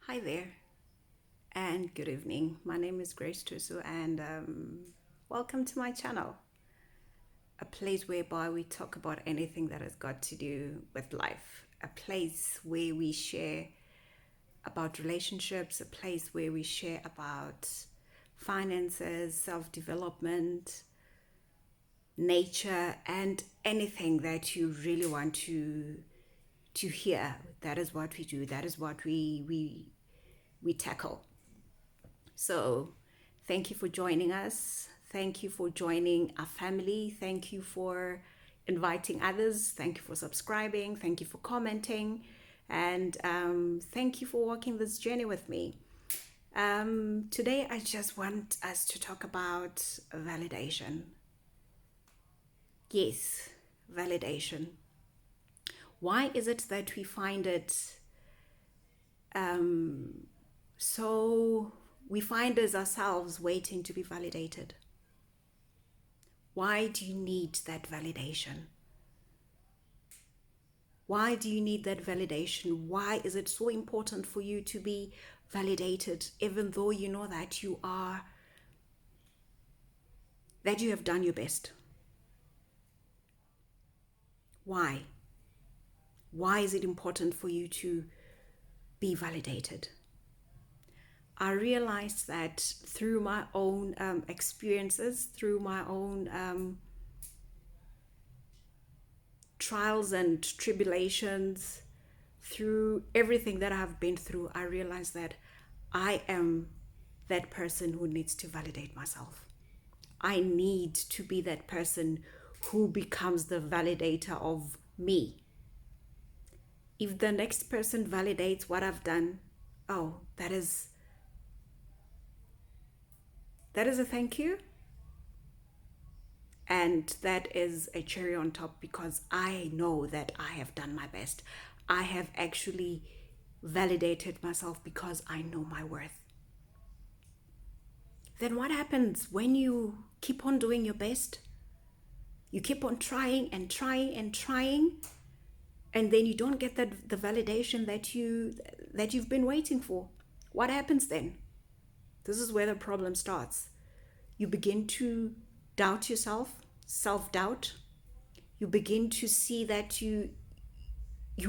Hi there, and good evening. My name is Grace Tusu, and welcome to my channel, a place whereby we talk about anything that has got to do with life, a place where we share about relationships, a place where we share about finances, self development, nature, and anything that you really want to hear. That is what we do. That is what we tackle. So, thank you for joining us. Thank you for joining our family. Thank you for inviting others. Thank you for subscribing. Thank you for commenting. And thank you for walking this journey with me. Today, I just want us to talk about validation. Yes, validation. Why is it that we find it so we find as ourselves waiting to be validated? Why do you need that validation? Why do you need that validation? Why is it so important for you to be validated, even though you know that you have done your best? Why? Why is it important for you to be validated? I realized that through my own experiences, through my own trials and tribulations, through everything that I've been through, I realized that I am that person who needs to validate myself. I need to be that person who becomes the validator of me. If the next person validates what I've done, oh, that is a thank you. And that is a cherry on top, because I know that I have done my best. I have actually validated myself because I know my worth. Then what happens when you keep on doing your best? You keep on trying and trying and trying, and then you don't get the validation that you've been waiting for. What happens then? This is where the problem starts. You begin to doubt yourself, self-doubt. You begin to see that you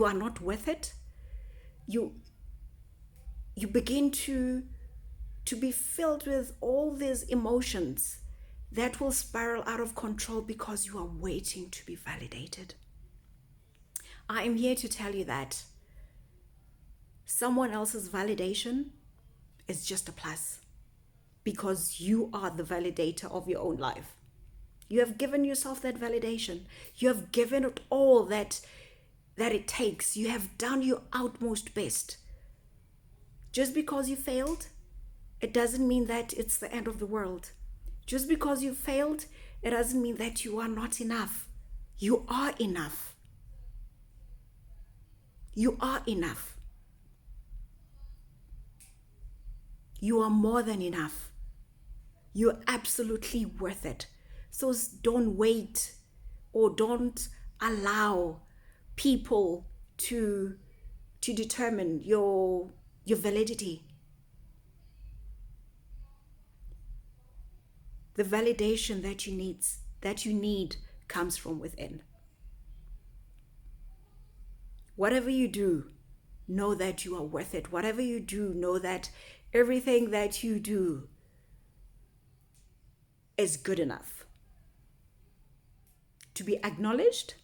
are not worth it. You begin to be filled with all these emotions that will spiral out of control because you are waiting to be validated. I am here to tell you that someone else's validation is just a plus, because you are the validator of your own life. You have given yourself that validation. You have given it all that it takes. You have done your utmost best. Just because you failed, it doesn't mean that it's the end of the world. Just because you failed, it doesn't mean that you are not enough. You are enough. You are enough. You are more than enough. You're absolutely worth it. So don't wait, or don't allow people to determine your validity. The validation that you need comes from within. Whatever you do, know that you are worth it. Whatever you do, know that everything that you do is good enough to be acknowledged,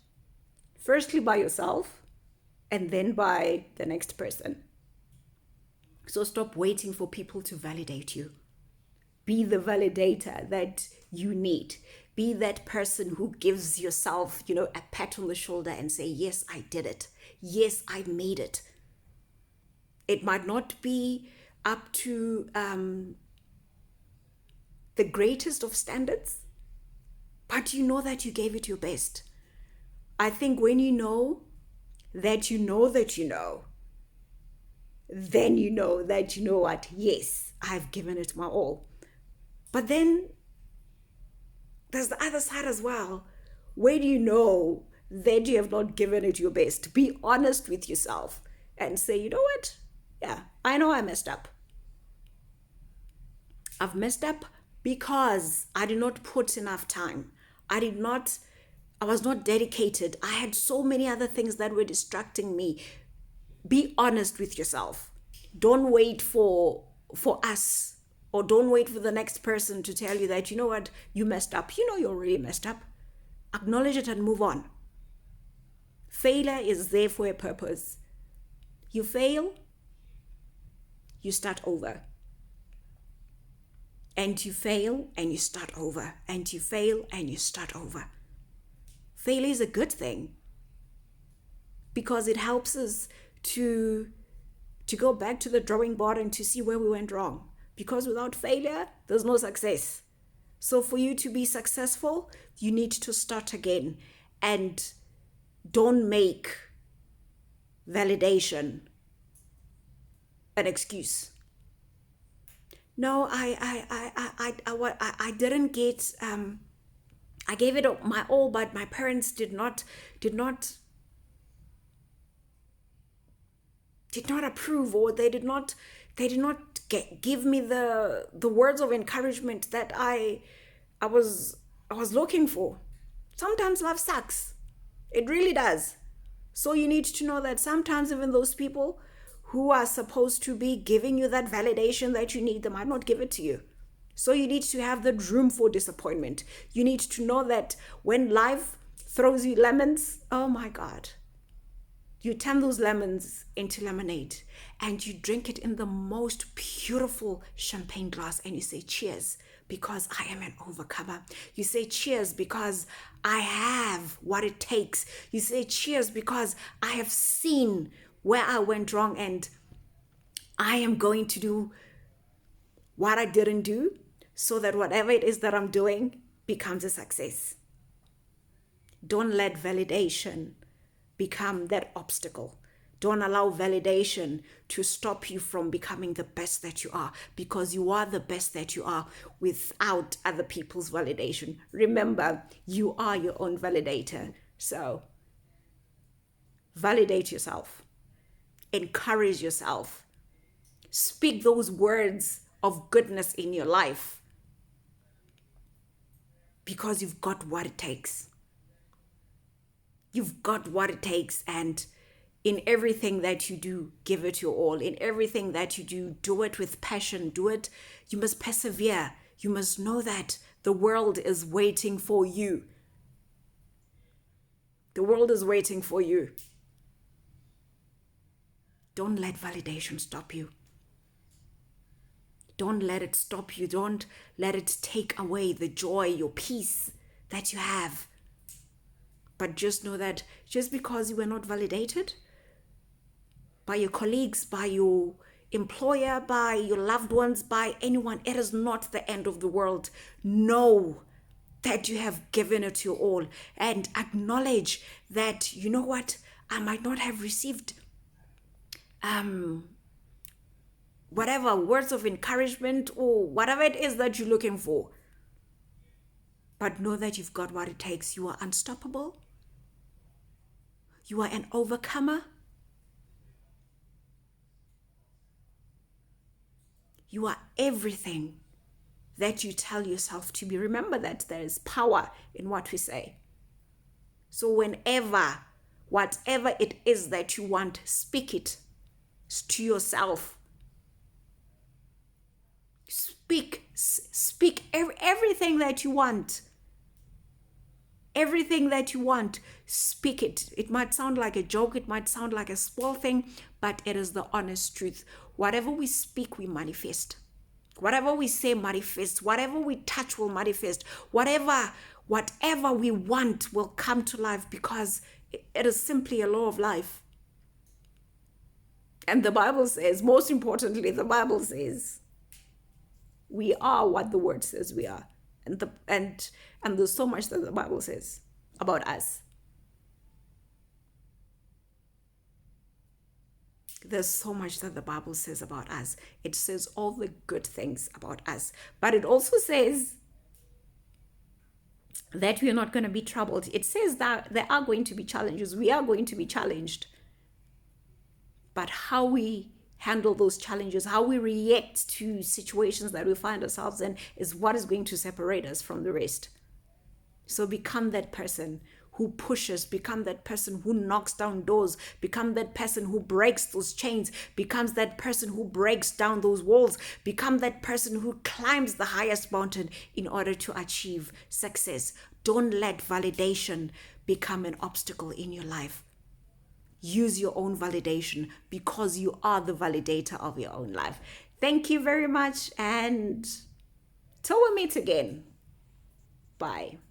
firstly by yourself and then by the next person. So stop waiting for people to validate you. Be the validator that you need. Be that person who gives yourself, a pat on the shoulder and say, yes, I did it. Yes, I made it. It might not be up to the greatest of standards, but you know that you gave it your best. I think when you know that you know that you know, then you know that you know what, yes, I've given it my all. But then there's the other side as well. Where do you know that you have not given it your best? Be honest with yourself and say, you know what? Yeah, I know I messed up. I've messed up because I did not put enough time. I was not dedicated. I had so many other things that were distracting me. Be honest with yourself. Don't wait for us, or don't wait for the next person to tell you that, you know what, you messed up. You know you already messed up. Acknowledge it and move on. Failure is there for a purpose. You fail, you start over. And you fail and you start over. And you fail and you start over. Failure is a good thing because it helps us to go back to the drawing board and to see where we went wrong. Because without failure, there's no success. So for you to be successful, you need to start again. And don't make validation an excuse. No, I didn't get, I gave it my all, but my parents did not approve, or they did not give me the words of encouragement that I was looking for. Sometimes life sucks. It really does. So you need to know that sometimes even those people who are supposed to be giving you that validation that you need, they might not give it to you. So you need to have that room for disappointment. You need to know that when life throws you lemons, oh my God, you turn those lemons into lemonade and you drink it in the most beautiful champagne glass and you say cheers because I am an overcomer. You say cheers because I have what it takes. You say cheers because I have seen where I went wrong and I am going to do what I didn't do so that whatever it is that I'm doing becomes a success. Don't let validation become that obstacle. Don't allow validation to stop you from becoming the best that you are, because you are the best that you are without other people's validation. Remember, you are your own validator. So validate yourself. Encourage yourself. Speak those words of goodness in your life because you've got what it takes. You've got what it takes, and in everything that you do, give it your all. In everything that you do it with passion. Do it. You must persevere. You must know that the world is waiting for you. The world is waiting for you. Don't let validation stop you. Don't let it stop you. Don't let it take away the joy, your peace that you have. But just know that just because you were not validated by your colleagues, by your employer, by your loved ones, by anyone, it is not the end of the world. Know that you have given it your all and acknowledge that, you know what, I might not have received whatever words of encouragement or whatever it is that you're looking for. But know that you've got what it takes. You are unstoppable. You are an overcomer. You are everything that you tell yourself to be. Remember that there is power in what we say. So whatever it is that you want, speak it to yourself. Speak everything that you want. Everything that you want, speak it. It might sound like a joke, it might sound like a small thing, but it is the honest truth. Whatever we speak, we manifest. Whatever we say manifests. Whatever we touch will manifest. Whatever we want will come to life, because it is simply a law of life. And the Bible says, most importantly, the Bible says, we are what the word says we are. And there's so much that the Bible says about us. There's so much that the Bible says about us. It says all the good things about us. But it also says that we are not going to be troubled. It says that there are going to be challenges. We are going to be challenged. But how we handle those challenges, how we react to situations that we find ourselves in, is what is going to separate us from the rest. So become that person who pushes, become that person who knocks down doors, become that person who breaks those chains, becomes that person who breaks down those walls, become that person who climbs the highest mountain in order to achieve success. Don't let validation become an obstacle in your life. Use your own validation, because you are the validator of your own life. Thank you very much, and till we meet again. Bye.